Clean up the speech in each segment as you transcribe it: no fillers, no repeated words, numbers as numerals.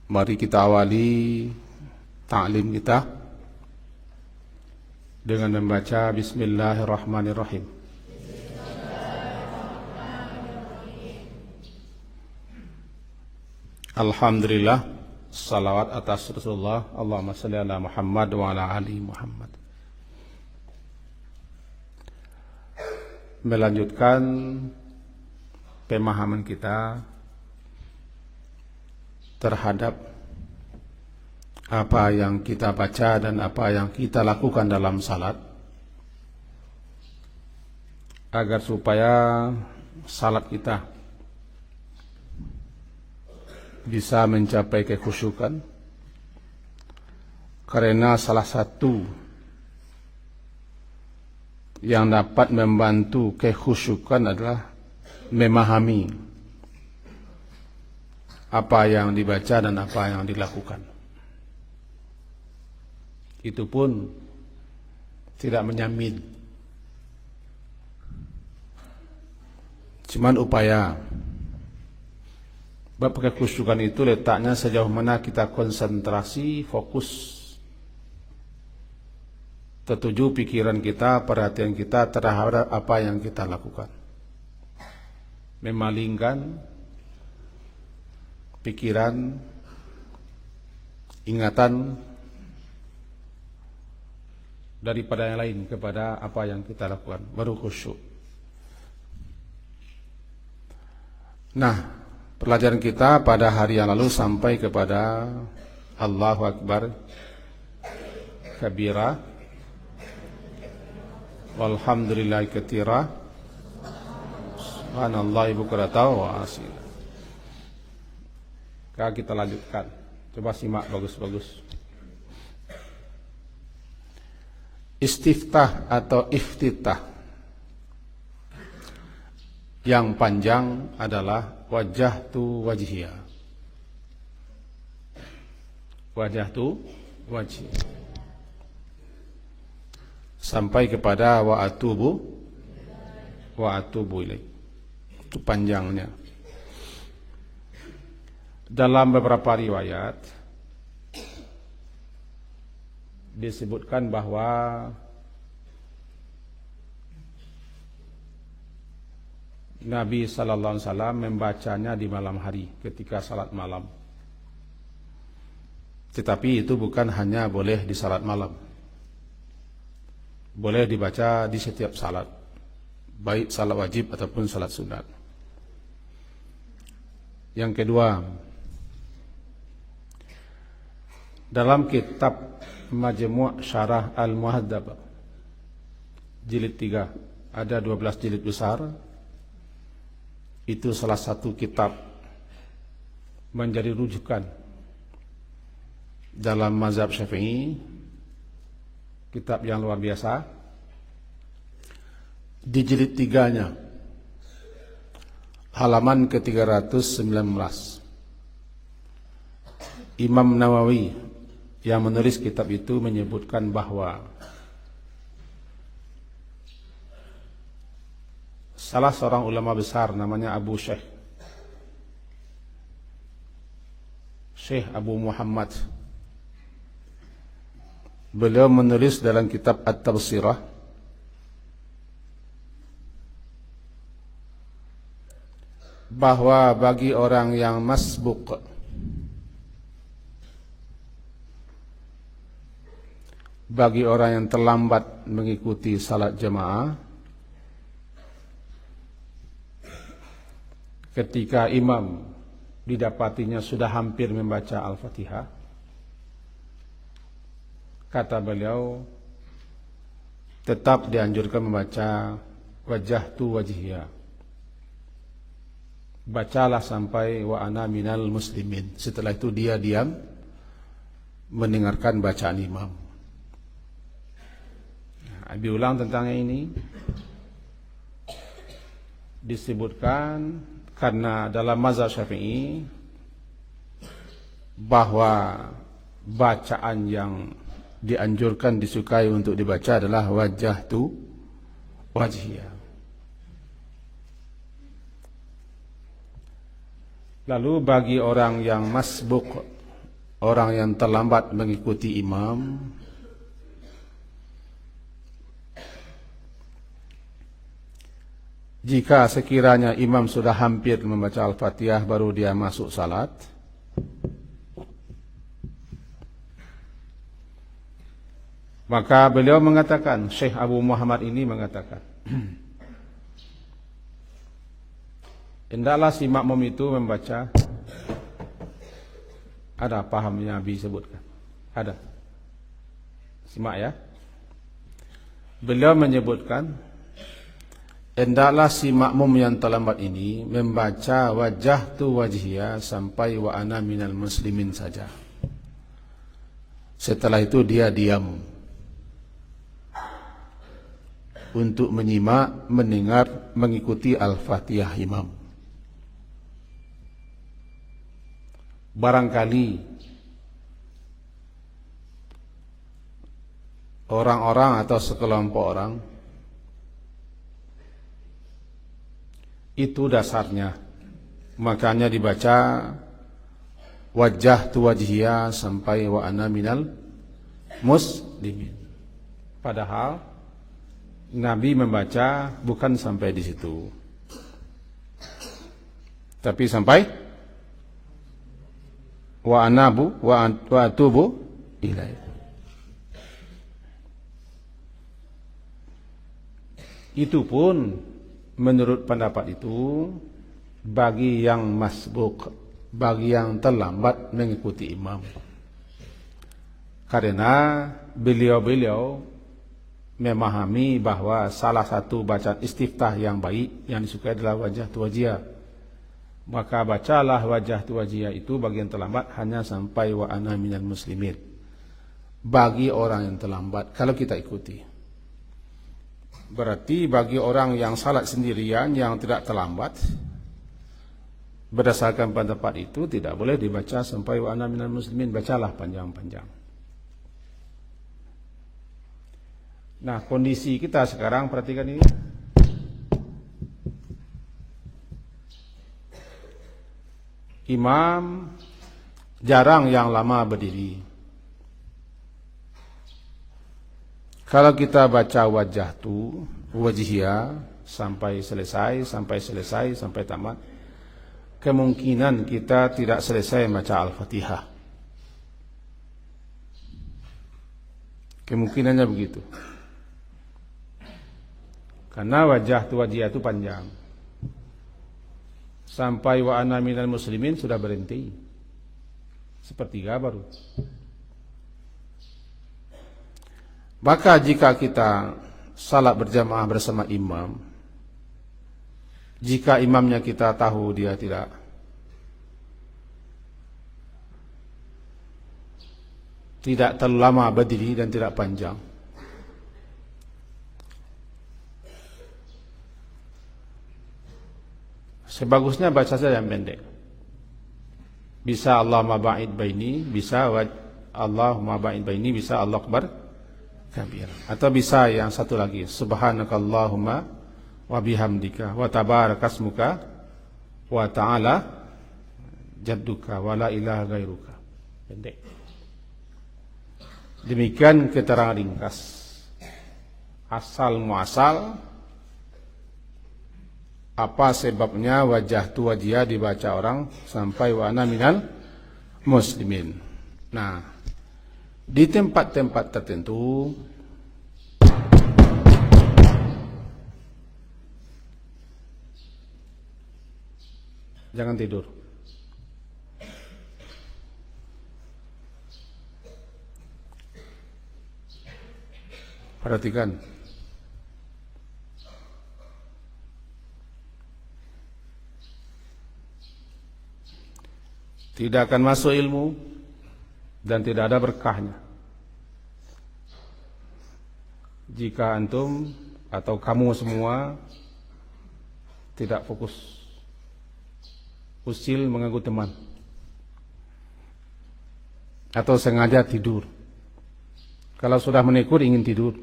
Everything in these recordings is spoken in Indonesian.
Mari kita awali ta'lim kita dengan membaca Bismillahirrahmanirrahim. Alhamdulillah, salawat atas Rasulullah, Allahumma salli ala Muhammad wa ala ali Muhammad. Melanjutkan pemahaman kita terhadap apa yang kita baca dan apa yang kita lakukan dalam salat, agar supaya salat kita bisa mencapai kekhusyukan. Karena salah satu yang dapat membantu kekhusyukan adalah memahami apa yang dibaca dan apa yang dilakukan. Itu pun tidak menyamin, cuman upaya. Bab kekhusyukan itu letaknya sejauh mana kita konsentrasi, fokus, tertuju pikiran kita, perhatian kita terhadap apa yang kita lakukan. Memalingkan pikiran, ingatan daripada yang lain kepada apa yang kita lakukan, baru khusyuk. Nah, pelajaran kita pada hari yang lalu sampai kepada Allahu Akbar kabira walhamdulillahi katsira subhanallahi bukratan wa asila. Kita lanjutkan. Coba simak bagus-bagus. Istiftah atau iftitah yang panjang adalah wajjahtu wajhiya. Wajjahtu wajhi sampai kepada wa atubu ilaih. Itu panjangnya. Dalam beberapa riwayat disebutkan bahwa Nabi sallallahu alaihi wasallam membacanya di malam hari ketika salat malam. Tetapi itu bukan hanya boleh di salat malam. Boleh dibaca di setiap salat, baik salat wajib ataupun salat sunat. Yang kedua, dalam kitab Majmu' Syarah Al-Muhadzab jilid 3, ada 12 jilid besar. Itu salah satu kitab menjadi rujukan dalam mazhab Syafi'i, kitab yang luar biasa. Di jilid 3-nya halaman ke-319, Imam Nawawi yang menulis kitab itu menyebutkan bahwa salah seorang ulama besar namanya Syekh Abu Muhammad, beliau menulis dalam kitab At-Tabsirah bahwa bagi orang yang masbuk, bagi orang yang terlambat mengikuti salat jamaah, ketika imam didapatinya sudah hampir membaca Al-Fatihah, kata beliau, tetap dianjurkan membaca wajjahtu wajhiya. Bacalah sampai wa ana minal muslimin. Setelah itu dia diam mendengarkan bacaan imam. Abi ulang tentang ini. Disebutkan karena dalam mazhab Syafi'i bahwa bacaan yang dianjurkan, disukai untuk dibaca adalah wajjahtu wajhiya. Lalu bagi orang yang masbuk, orang yang terlambat mengikuti imam, jika sekiranya imam sudah hampir membaca Al-Fatihah baru dia masuk salat, maka beliau mengatakan, Syekh Abu Muhammad ini mengatakan, hendaklah si makmum itu membaca, ada pahamnya Nabi sebutkan, ada, simak ya. Beliau menyebutkan, hendaklah si makmum yang terlambat ini membaca wajah tu wajhiya sampai wa ana minal muslimin saja. Setelah itu dia diam untuk menyimak, mendengar, mengikuti Al-Fatihah imam. Barangkali orang-orang atau sekelompok orang itu dasarnya, makanya dibaca wajah tu wajhiya sampai wa ana minal muslimin. Padahal Nabi membaca bukan sampai di situ, tapi sampai wa anabu wa atubu ilai. Itu pun menurut pendapat itu bagi yang masbuk, bagi yang terlambat mengikuti imam. Karena beliau-beliau memahami bahwa salah satu bacaan istiftah yang baik yang disukai adalah wajah tu wajhiya. Maka bacalah wajah tu wajhiya itu bagi yang terlambat hanya sampai wa ana minal muslimin. Bagi orang yang terlambat, kalau kita ikuti. Berarti bagi orang yang salat sendirian yang tidak terlambat, berdasarkan pendapat itu tidak boleh dibaca sampai wa ana minal muslimin, bacalah panjang-panjang. Nah, kondisi kita sekarang perhatikan ini. Imam jarang yang lama berdiri. Kalau kita baca wajah tu wajhiya sampai selesai, sampai tamat, kemungkinan kita tidak selesai baca Al-Fatihah. Kemungkinannya begitu. Karena wajah tu wajhiya itu panjang. Sampai wa ana minal muslimin sudah berhenti. Sepertiga baru. Maka jika kita salat berjamaah bersama imam, jika imamnya kita tahu dia tidak terlalu lama berdiri dan tidak panjang, sebagusnya baca saja yang pendek. Bisa Allahumma ba'id baini, bisa Allahumma ba'id baini, bisa Allahu akbar kabir. Atau bisa yang satu lagi, subhanakallahumma wa bihamdika wa tabarakasmuka wa ta'ala jadduka wa la ilaha gairuka. Pendek. Demikian keterangan ringkas. Asal muasal apa sebabnya wajah tu wajhiya dibaca orang sampai wa ana minal muslimin. Nah, di tempat-tempat tertentu jangan tidur. Perhatikan. Tidak akan masuk ilmu dan tidak ada berkahnya jika antum atau kamu semua tidak fokus, usil mengganggu teman, atau sengaja tidur. Kalau sudah menekur ingin tidur,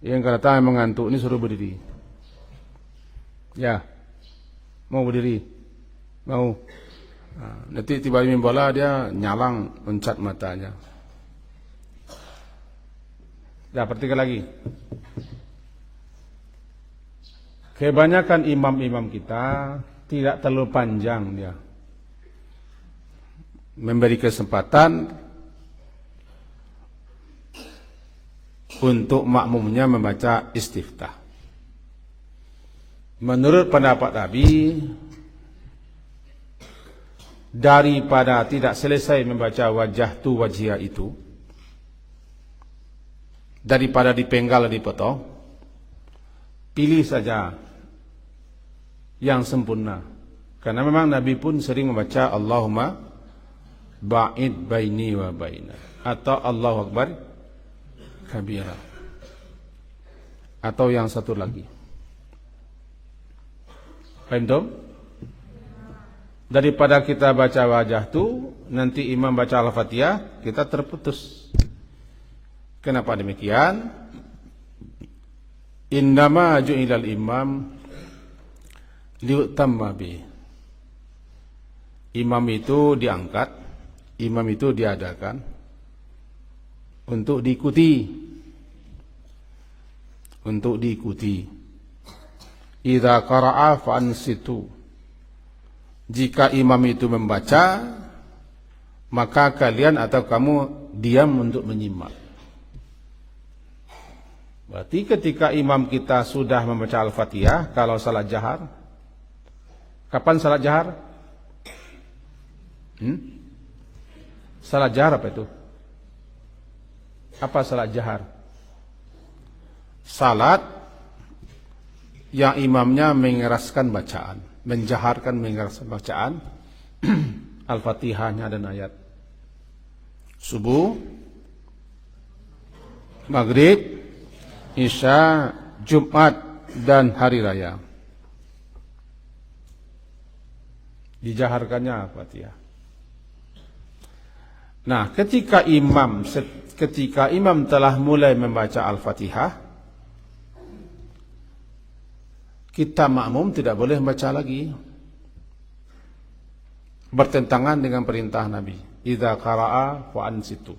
yang kata yang mengantuk ini suruh berdiri. Ya, mau berdiri, Mau. Nanti tiba main bola dia nyalang mencat matanya. Dah perhatikan lagi. Kebanyakan imam-imam kita tidak terlalu panjang dia. Memberi kesempatan untuk makmumnya membaca istiftah. Menurut pendapat Nabi, daripada tidak selesai membaca wajah tu wajhiya itu, daripada dipenggal dipotong, pilih saja yang sempurna. Karena memang Nabi pun sering membaca Allahumma ba'id baini wa baina, atau Allahu Akbar kabira, atau yang satu lagi. Paham tu? Daripada kita baca wajah tu, nanti imam baca Al-Fatihah, kita terputus. Kenapa demikian? Innama ju'ilal imam liutamma bi. Imam itu diangkat, imam itu diadakan untuk diikuti. Untuk diikuti. Idza qara'a fa'ansitu. Jika imam itu membaca, maka kalian atau kamu diam untuk menyimak. Berarti ketika imam kita sudah membaca Al-Fatihah, kalau salat jahar, kapan salat jahar? Salat jahar apa itu? Apa salat jahar? Salat yang imamnya mengeraskan bacaan, menjaharkan mengeraskan bacaan Al-Fatihahnya dan ayat. Subuh, Maghrib, Isya, Jumat, dan Hari Raya. Dijaharkannya Al-Fatihah. Nah, ketika imam telah mulai membaca Al-Fatihah, kita makmum tidak boleh membaca lagi. Bertentangan dengan perintah Nabi. Idza qara'a fa ansitu.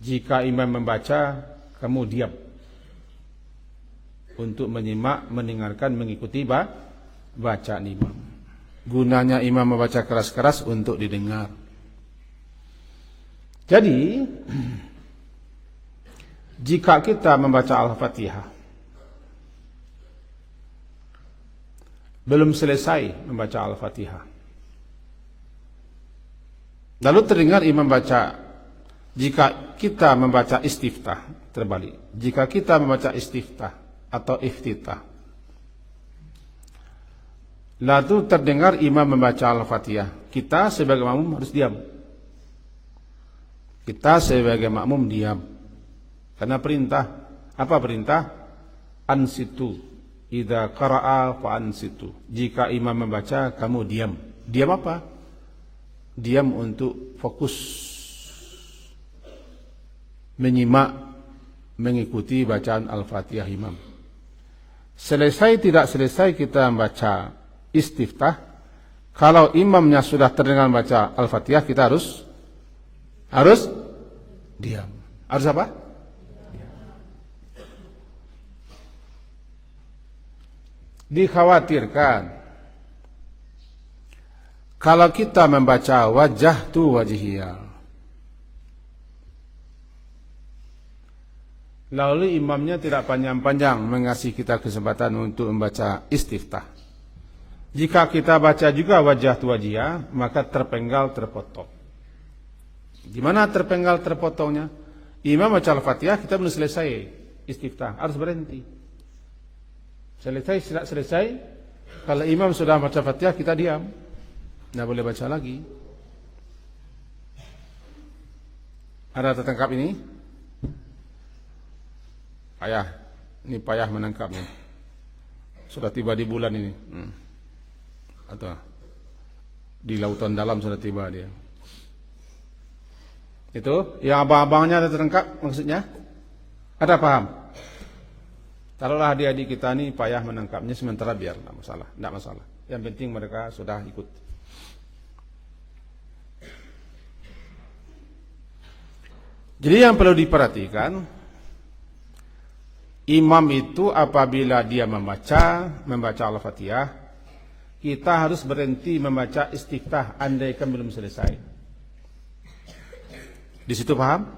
Jika imam membaca, kamu diam. Untuk menyimak, mendengarkan, mengikuti bacaan imam. Gunanya imam membaca keras-keras untuk didengar. Jadi, jika kita membaca Al-Fatihah, belum selesai membaca Al-Fatihah, lalu terdengar imam baca, jika kita membaca istiftah, terbalik. Jika kita membaca istiftah atau iftitah, lalu terdengar imam membaca Al-Fatihah, kita sebagai makmum harus diam. Kita sebagai makmum diam. Karena perintah, apa perintah? Ansitu. Idza qara'a fa ansitu. Jika imam membaca, kamu diam. Diam apa? Diam untuk fokus menyimak, mengikuti bacaan Al-Fatihah imam. Selesai tidak selesai kita membaca istiftah, kalau imamnya sudah terdengar baca Al-Fatihah, kita harus diam. Harus apa? Dikhawatirkan kalau kita membaca wajah tu wajhiya, lalu imamnya tidak panjang-panjang mengasih kita kesempatan untuk membaca istiftah. Jika kita baca juga wajah tu wajhiya, maka terpenggal terpotong. Gimana terpenggal terpotongnya? Imam baca Al-Fatihah, kita belum selesai istiftah, harus berhenti. Selesai, tidak selesai. Kalau imam sudah baca Fatihah, kita diam, tidak boleh baca lagi. Ada tertangkap ini? Payah. Ini payah menangkapnya. Sudah tiba di bulan ini. Atau di lautan dalam sudah tiba dia. Itu yang abang-abangnya ada tertangkap maksudnya? Ada paham? Taruhlah adik-adik kita ini payah menangkapnya sementara biar tidak masalah. Yang penting mereka sudah ikut. Jadi yang perlu diperhatikan, imam itu apabila dia membaca Al-Fatihah, kita harus berhenti membaca istiftah andaikan belum selesai. Di situ paham?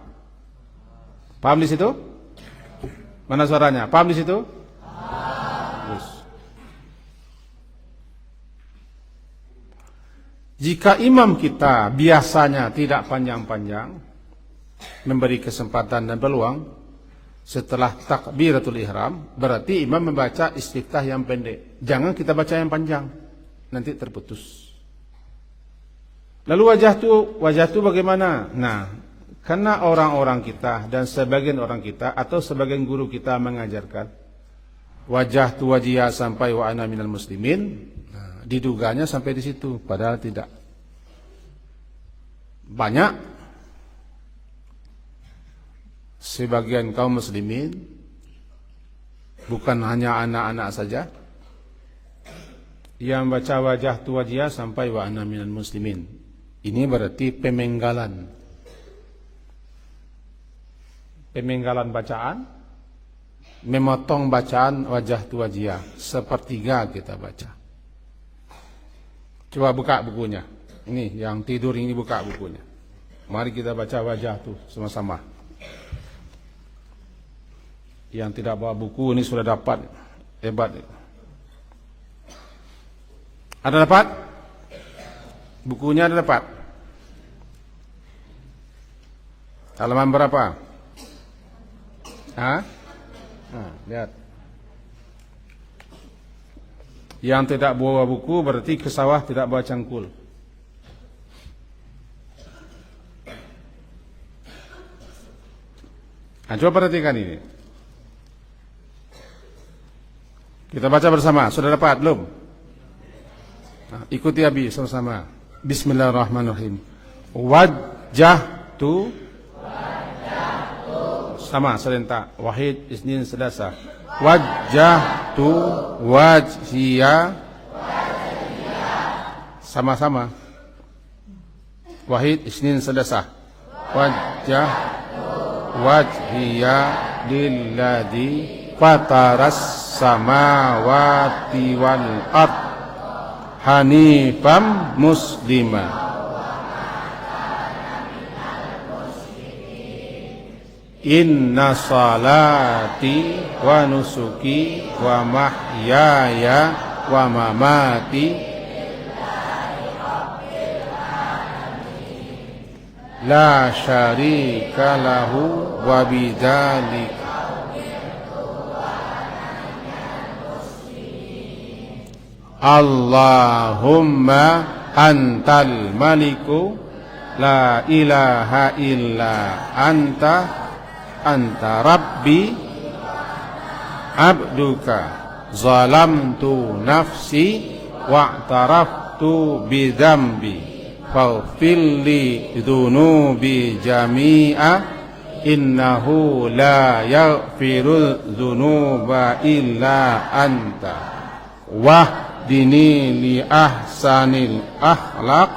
Paham di situ? Mana suaranya? Paham di situ? Terus. Jika imam kita biasanya tidak panjang-panjang, memberi kesempatan dan peluang setelah takbiratul ihram, berarti imam membaca istiftah yang pendek. Jangan kita baca yang panjang, nanti terputus. Lalu wajah tu bagaimana? Nah, karena orang-orang kita dan sebagian orang kita atau sebagian guru kita mengajarkan wajah tu wajiyah sampai wa ana minal muslimin, nah, diduganya sampai di situ, padahal tidak. Banyak sebagian kaum muslimin, bukan hanya anak-anak saja, yang baca wajah tu wajiyah sampai wa ana minal muslimin. Ini berarti pemenggalan bacaan, memotong bacaan wajah tu wajiyah, sepertiga kita baca. Coba buka bukunya. Ini yang tidur ini, buka bukunya. Mari kita baca wajah tu sama-sama. Yang tidak bawa buku ini sudah dapat, hebat. Ada dapat? Bukunya ada dapat? Halaman berapa? Hah? Nah, lihat. Yang tidak bawa buku berarti ke sawah tidak bawa cangkul. Nah, coba perhatikan ini. Kita baca bersama. Sudah dapat belum? Nah, ikuti Abi sama-sama. Bismillahirrahmanirrahim. Wajjahtu. Sama serentak. Wahid isnin selasa. Wajjahtu wajhiya. Sama-sama. Wahid isnin selasa. Wajjahtu wajhiya lilladzi fataras samawati wal ard hanifam muslima. Inna salati wa nusuki wa mahyaya wa mamati la syarika lahu wa bidzalika Allahumma antal maliku la ilaha illa anta rabbi abduka zalamtu nafsi wa'taraftu bidambi faghfirli dhunubi jami'a innahu la yaghfiru dhunuba illa anta wahdini li ahsanil akhlaq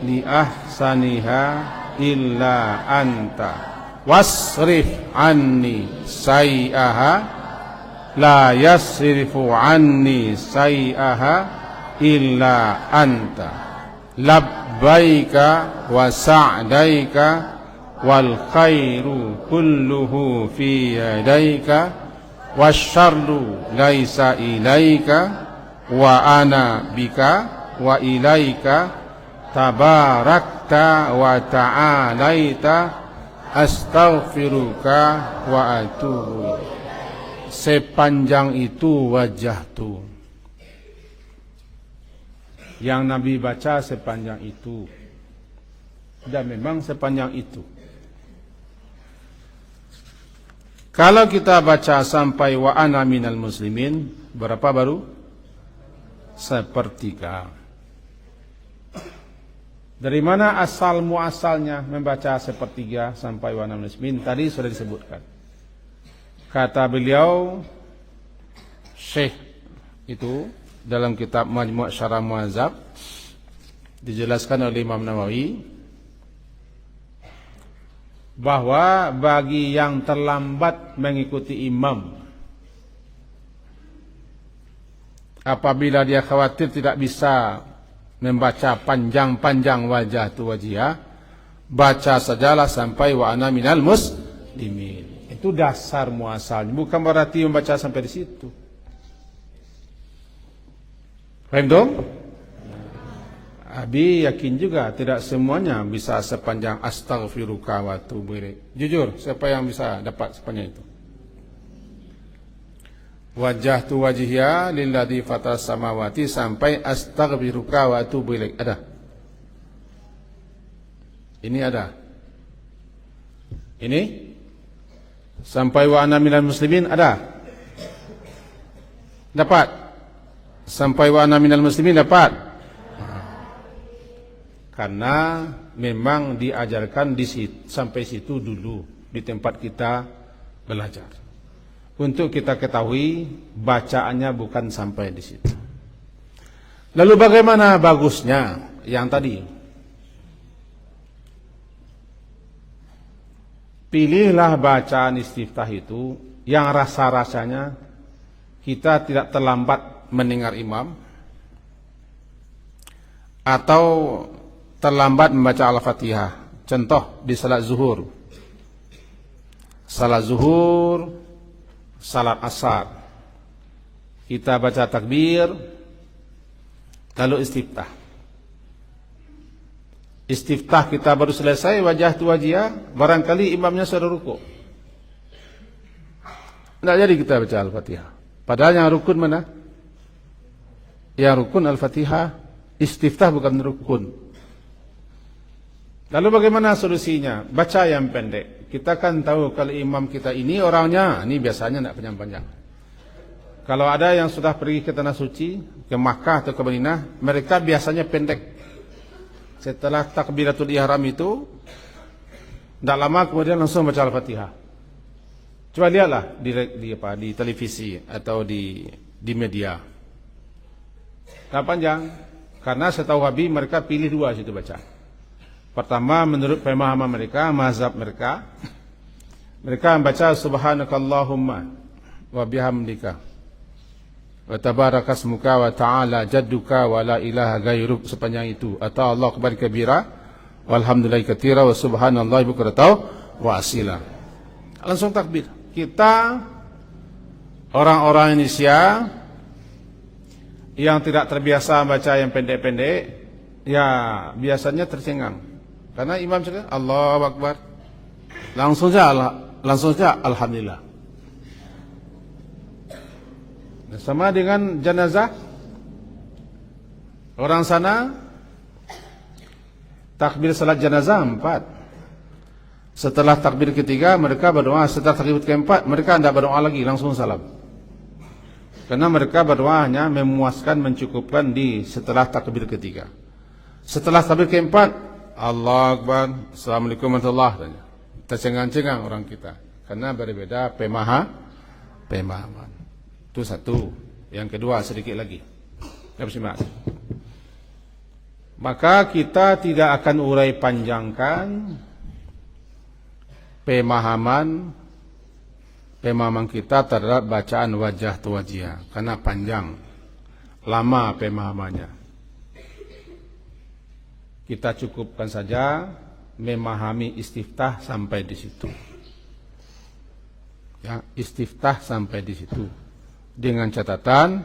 li ahsaniha illa anta wasrif anni sayyaha la yasrifu anni sayyaha illa anta labbaika wa sa'daika wal khairu kulluhu fi yadaika wasyarru laisa ilaika wa ana bika wa ilaika tabarakta wa ta'alaita astaghfiruka wa atubu. Sepanjang itu wajah tu yang Nabi baca, sepanjang itu, dan memang sepanjang itu. Kalau kita baca sampai wa ana minal muslimin, berapa baru? Sepertiga. Dari mana asal muasalnya membaca sepertiga sampai wa ana minal muslimin? Tadi sudah disebutkan. Kata beliau, Syekh itu dalam kitab Majmu' Syarah Muhadzab dijelaskan oleh Imam Nawawi bahwa bagi yang terlambat mengikuti imam, apabila dia khawatir tidak bisa membaca panjang-panjang wajah tu wajiyah, baca sajalah sampai wa ana minal muslimin. Itu dasar muasalnya, bukan berarti membaca sampai di situ. Paham dong? Abi yakin juga tidak semuanya bisa sepanjang astaghfiruka wa atubu ilaik. Jujur, siapa yang bisa dapat sepanjang itu? Wajah tu wajihya lilladzi fatas samawati sampai astaghfiruka wa atubu ilaik. Ada? Ini ada. Ini sampai wa ana minal muslimin ada? Dapat? Sampai wa ana minal muslimin dapat? Karena memang diajarkan di situ, sampai situ dulu di tempat kita belajar. Untuk kita ketahui bacaannya bukan sampai di situ. Lalu bagaimana bagusnya yang tadi? Pilihlah bacaan istiftah itu yang rasa-rasanya kita tidak terlambat mendengar imam atau terlambat membaca Al-Fatihah. Contoh di salat zuhur, salat asar, kita baca takbir lalu istiftah. Istiftah kita baru selesai wajah tu wajiyah, barangkali imamnya sudah rukuk. Tidak jadi kita baca Al-Fatihah. Padahal yang rukun mana? Yang rukun Al-Fatihah, istiftah bukan rukun. Lalu bagaimana solusinya? Baca yang pendek. Kita kan tahu kalau imam kita ini orangnya, ini biasanya tidak panjang-panjang. Kalau ada yang sudah pergi ke Tanah Suci, ke Makkah atau ke Madinah, mereka biasanya pendek. Setelah takbiratul ihram itu, tidak lama kemudian langsung baca Al-Fatihah. Coba lihatlah di televisi atau di media. Tidak panjang, karena setahu Habib mereka pilih dua situ baca. Pertama, menurut pemahaman mereka, mazhab mereka membaca subhanakallahumma wa bihamdika wa tabarakasmuka wa ta'ala jadduka wa la ilaha gairuk, sepanjang itu, atau Allah akbar kabira walhamdulillahi katsira wa subhanallahi bukratan wa asila. Langsung takbir. Kita orang-orang Indonesia yang tidak terbiasa baca yang pendek-pendek, ya biasanya tercengang. Karena imam cakap Allahu Akbar, langsung saja alhamdulillah. Sama dengan jenazah, orang sana takbir salat jenazah 4. Setelah takbir ketiga mereka berdoa, setelah takbir keempat mereka tidak berdoa lagi, langsung salam. Karena mereka berdoa hanya memuaskan, mencukupkan di setelah takbir ketiga. Setelah takbir keempat, Allah Akbar, Assalamualaikum warahmatullahi wabarakatuh. Tercengang-cengang orang kita karena berbeda pemahaman. Itu satu. Yang kedua sedikit lagi. Maka kita tidak akan urai panjangkan pemahaman kita terhadap bacaan wajah tu wajiyah karena panjang, lama pemahamannya. Kita cukupkan saja memahami istiftah sampai di situ. Ya, istiftah sampai di situ. Dengan catatan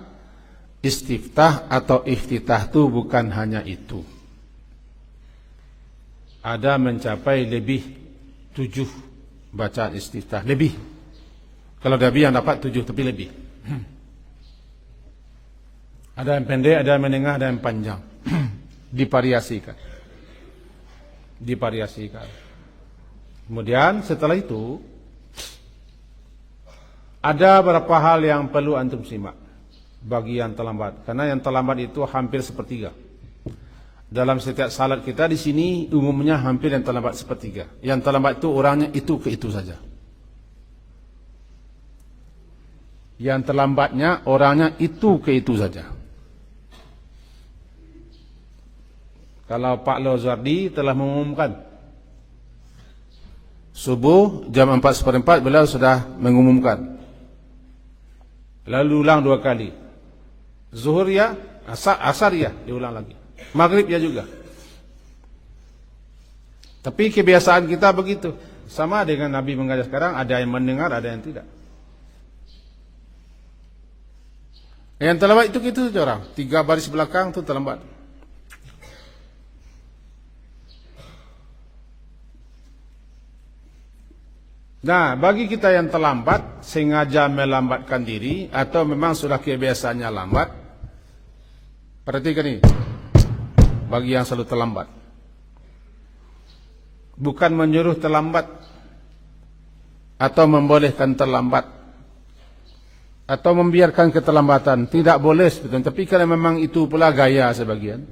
istiftah atau iftitah itu bukan hanya itu. Ada mencapai lebih 7 bacaan istiftah, lebih. Kalau Nabi yang dapat 7 tapi lebih. Ada yang pendek, ada yang menengah, ada yang panjang. Divariasikan. Kemudian setelah itu ada beberapa hal yang perlu antum simak bagi yang terlambat, karena yang terlambat itu hampir sepertiga. Dalam setiap salat kita di sini umumnya hampir yang terlambat sepertiga. Yang terlambat itu orangnya itu ke itu saja. Yang terlambatnya orangnya itu ke itu saja. Kalau Pak Lozardi telah mengumumkan subuh jam 4:15 beliau sudah mengumumkan. Lalu ulang 2 kali. Zuhur ya, asar ya, diulang lagi. Maghrib ya juga. Tapi kebiasaan kita begitu. Sama dengan Nabi mengajar sekarang, ada yang mendengar, ada yang tidak. Yang terlambat itu gitu saja orang. 3 baris belakang itu terlambat. Nah, bagi kita yang terlambat, sengaja melambatkan diri, atau memang sudah kebiasaannya lambat, perhatikan ini, bagi yang selalu terlambat. Bukan menyuruh terlambat, atau membolehkan terlambat, atau membiarkan keterlambatan. Tidak boleh sebetulnya. Tapi kalau memang itu pula gaya sebagian.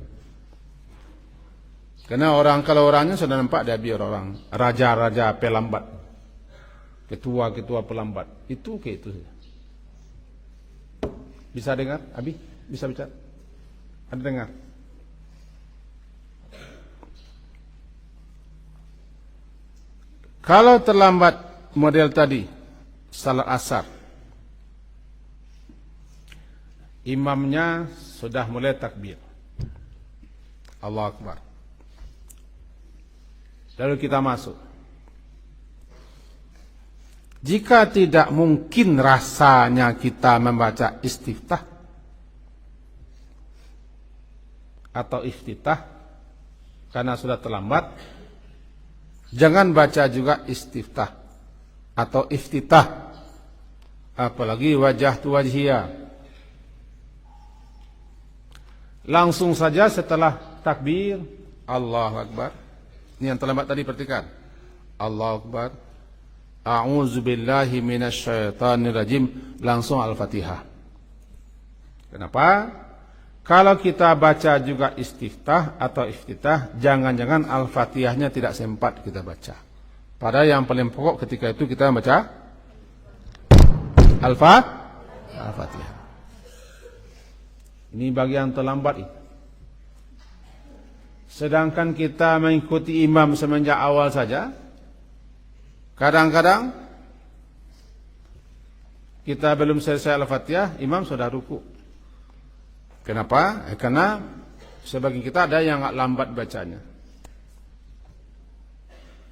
Karena kalau orangnya sudah nampak dia biar orang. Raja-raja pelambat. Ketua-ketua pelambat. Itu kayak itu saja. Bisa dengar? Abi? Bisa bicara? Ada dengar? Kalau terlambat model tadi, salat asar, imamnya sudah mulai takbir, Allahu Akbar, lalu kita masuk. Jika tidak mungkin rasanya kita membaca istiftah atau iftitah karena sudah terlambat, jangan baca juga istiftah atau iftitah, apalagi wajah tu wajhiyah. Langsung saja setelah takbir, Allahu Akbar. Ini yang terlambat tadi, perhatikan. Allahu Akbar. A'udzubillahi minasyaitonirrajim. Langsung Al-Fatihah. Kenapa? Kalau kita baca juga istiftah atau iftitah, jangan-jangan Al-Fatihahnya tidak sempat kita baca. Padahal yang paling pokok ketika itu kita baca Al-Fatihah. Ini bagian terlambat ini. Sedangkan kita mengikuti imam semenjak awal saja, kadang-kadang kita belum selesai Al-Fatihah, imam sudah ruku. Kenapa? Karena sebagian kita ada yang lambat bacanya.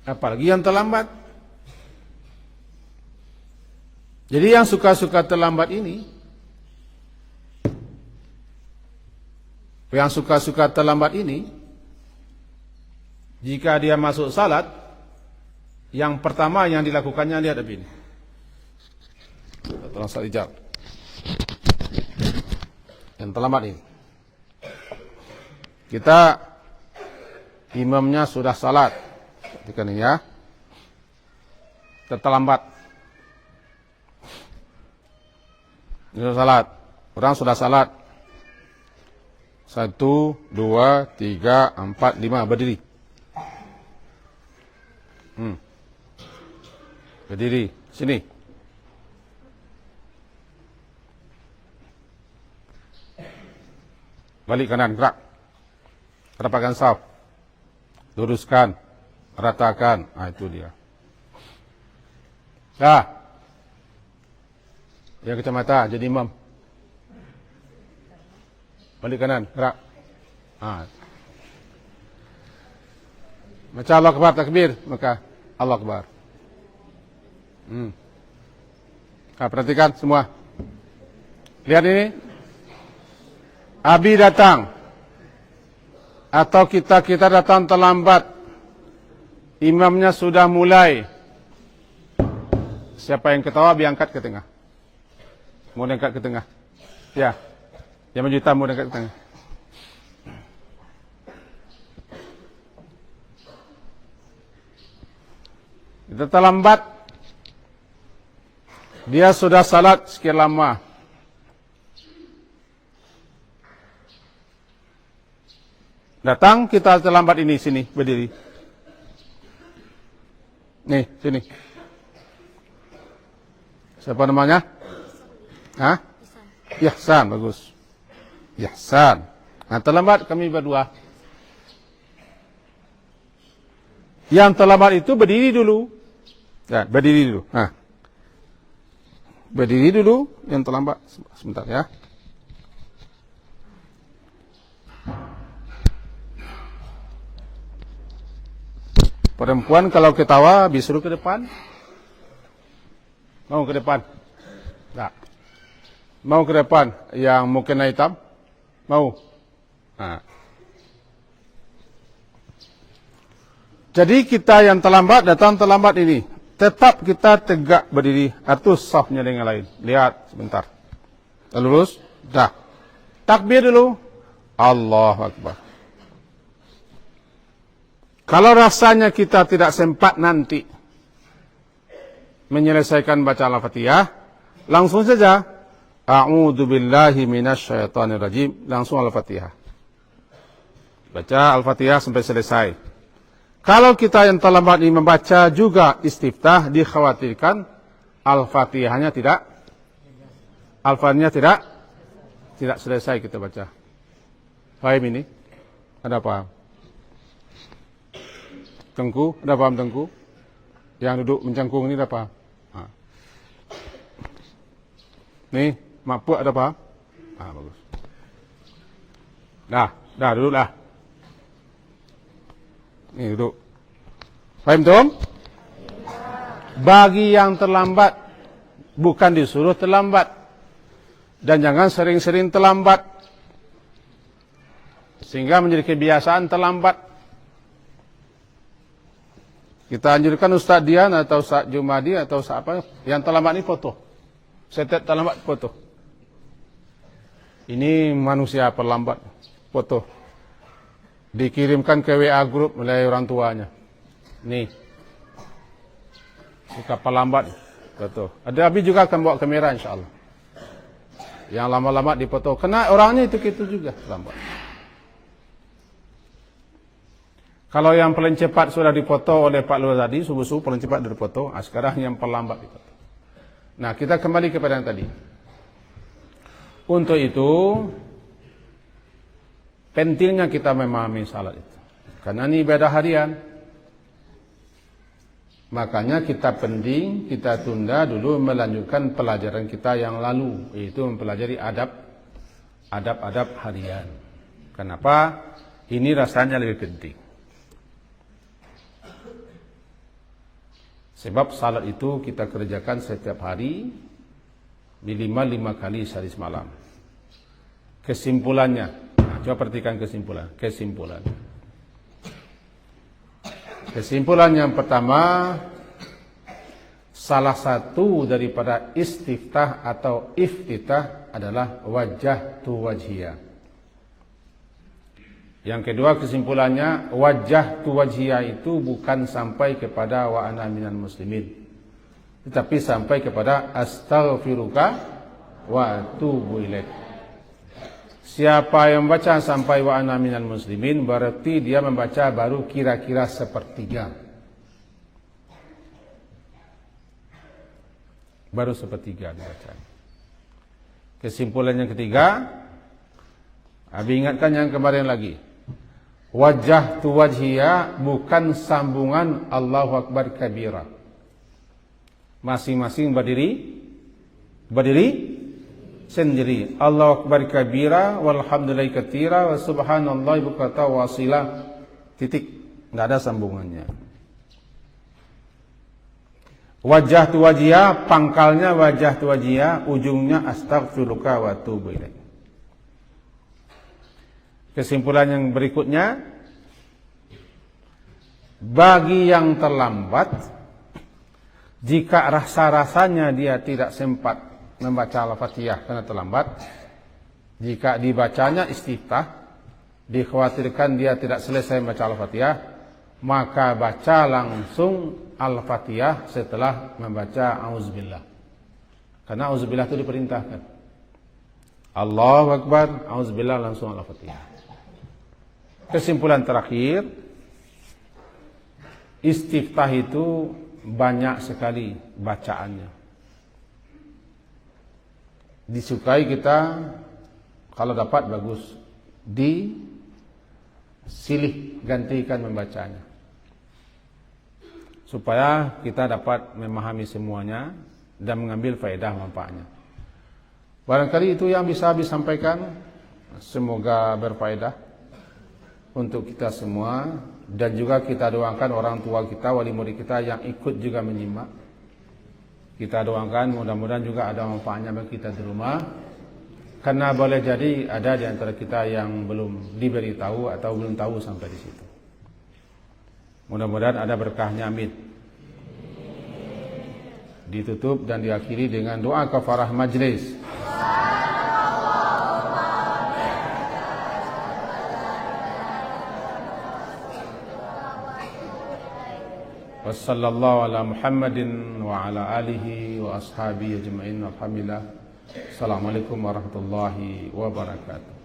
Apalagi yang terlambat. Jadi yang suka-suka terlambat ini, jika dia masuk salat, yang pertama yang dilakukannya, lihat begini. Tolong salat ijab. Yang terlambat ini. Kita imamnya sudah salat. Ketika ini ya. Terlambat. Ini sudah salat. Orang sudah salat. 1, 2, 3, 4, 5, berdiri. Berdiri, sini. Balik kanan, gerak. Rapatkan saf. Luruskan, ratakan. Itu dia. Dah. Yang kacamata jadi imam. Balik kanan, gerak. Baca Allah Akbar, takbir, maka Allah Akbar. Perhatikan semua. Lihat ini. Abi datang. Atau kita datang terlambat. Imamnya sudah mulai. Siapa yang ketawa, biar angkat ke tengah. Mau angkat ke tengah. Ya. Yang maju tamu dekat ke tengah. Kita terlambat. Dia sudah salat sekian lama. Datang, kita terlambat ini, sini, berdiri. Nih, sini. Siapa namanya? Hah? Ihsan, bagus. Ihsan. Nah, terlambat kami berdua. Yang terlambat itu berdiri dulu. Ya, berdiri dulu. Nah. Berdiri dulu yang terlambat. Sebentar ya. Perempuan kalau ketawa disuruh ke depan. Mau ke depan? Tak. Mau ke depan yang mukena hitam? Mau? Nah. Jadi kita yang terlambat datang terlambat ini, tetap kita tegak berdiri, atur safnya dengan lain. Lihat sebentar. Lurus? Dah. Takbir dulu. Allahu Akbar. Kalau rasanya kita tidak sempat nanti menyelesaikan baca Al-Fatihah, langsung saja A'udzu billahi minasyaitonir rajim, langsung Al-Fatihah. Baca Al-Fatihah sampai selesai. Kalau kita yang terlambat ini membaca juga istiftah, dikhawatirkan Al-Fatihahnya tidak selesai kita baca. Paham ini? Ada paham? Tengku, ada paham Tengku? Yang duduk mencangkung ini ada paham? Ha. Nih, Mak Puak ada paham? Bagus. Dah duduklah. Nih duduk. Paham Tom? Bagi yang terlambat, bukan disuruh terlambat. Dan jangan sering-sering terlambat. Sehingga menjadi kebiasaan terlambat. Kita anjurkan Ustaz Dian atau Ustaz Jumadi atau Ustaz apa yang terlambat ini foto. Setet terlambat foto. Ini manusia perlambat foto. Dikirimkan ke WA grup oleh orang tuanya. Nih. Suka perlambat foto. Ada Abi juga akan bawa kamera insyaAllah. Yang lama-lama dipoto. Kena orangnya itu juga lambat. Kalau yang paling cepat sudah dipoto oleh Pak Lurah tadi, subuh-subuh paling cepat dipoto, sekarang yang perlambat dipoto. Nah, kita kembali kepada yang tadi. Untuk itu, pentingnya kita memahami salat itu. Karena ini ibadah harian. Makanya kita tunda dulu melanjutkan pelajaran kita yang lalu, yaitu mempelajari adab harian. Kenapa? Ini rasanya lebih penting. Sebab salat itu kita kerjakan setiap hari minimal 5 kali sehari semalam. Kesimpulannya, coba perhatikan kesimpulan. Kesimpulan yang pertama, salah satu daripada istiftah atau iftitah adalah wajah tu wajhiyah. Yang kedua kesimpulannya, wajah tu wajhiyah itu bukan sampai kepada wa ana minal muslimin, tetapi sampai kepada astaghfiruka wa atubu ilaik. Siapa yang membaca sampai wa ana minal muslimin, berarti dia membaca baru kira-kira sepertiga. Baru sepertiga dibaca. Kesimpulan yang ketiga, Abi ingatkan yang kemarin lagi. Wajah tu wajhiyah bukan sambungan Allahu Akbar kabira. Masing-masing berdiri sendiri. Allahu Akbar kabira, walhamdulillahi katsira, wa subhanallahi bukratan wa asila. Titik. Enggak ada sambungannya. Wajah tu wajhiyah, pangkalnya wajah tu wajhiyah, ujungnya astaghfiruka wa atubu ilaik. Kesimpulan yang berikutnya, bagi yang terlambat, jika rasa-rasanya dia tidak sempat membaca Al-Fatihah karena terlambat, jika dibacanya istiftah, dikhawatirkan dia tidak selesai membaca Al-Fatihah, maka baca langsung Al-Fatihah setelah membaca Auzubillah. Karena Auzubillah itu diperintahkan. Allahu Akbar, Auzubillah, langsung Al-Fatihah. Kesimpulan terakhir, istiftah itu banyak sekali bacaannya. disukai kita, kalau dapat bagus, disilih gantikan membacanya, supaya kita dapat memahami semuanya dan mengambil faedah manfaatnya. Barangkali itu yang bisa disampaikan, semoga berfaedah untuk kita semua, dan juga kita doakan orang tua kita, wali murid kita yang ikut juga menyimak. Kita doakan mudah-mudahan juga ada manfaatnya bagi kita di rumah, karena boleh jadi ada di antara kita yang belum diberitahu atau belum tahu sampai di situ. Mudah-mudahan ada berkahnya, amin. Ditutup dan diakhiri dengan doa kafarah majlis. Wassallallahu ala Muhammadin wa ala alihi wa ashabihi ajma'in. Alhamdulillah. Assalamualaikum warahmatullahi wabarakatuh.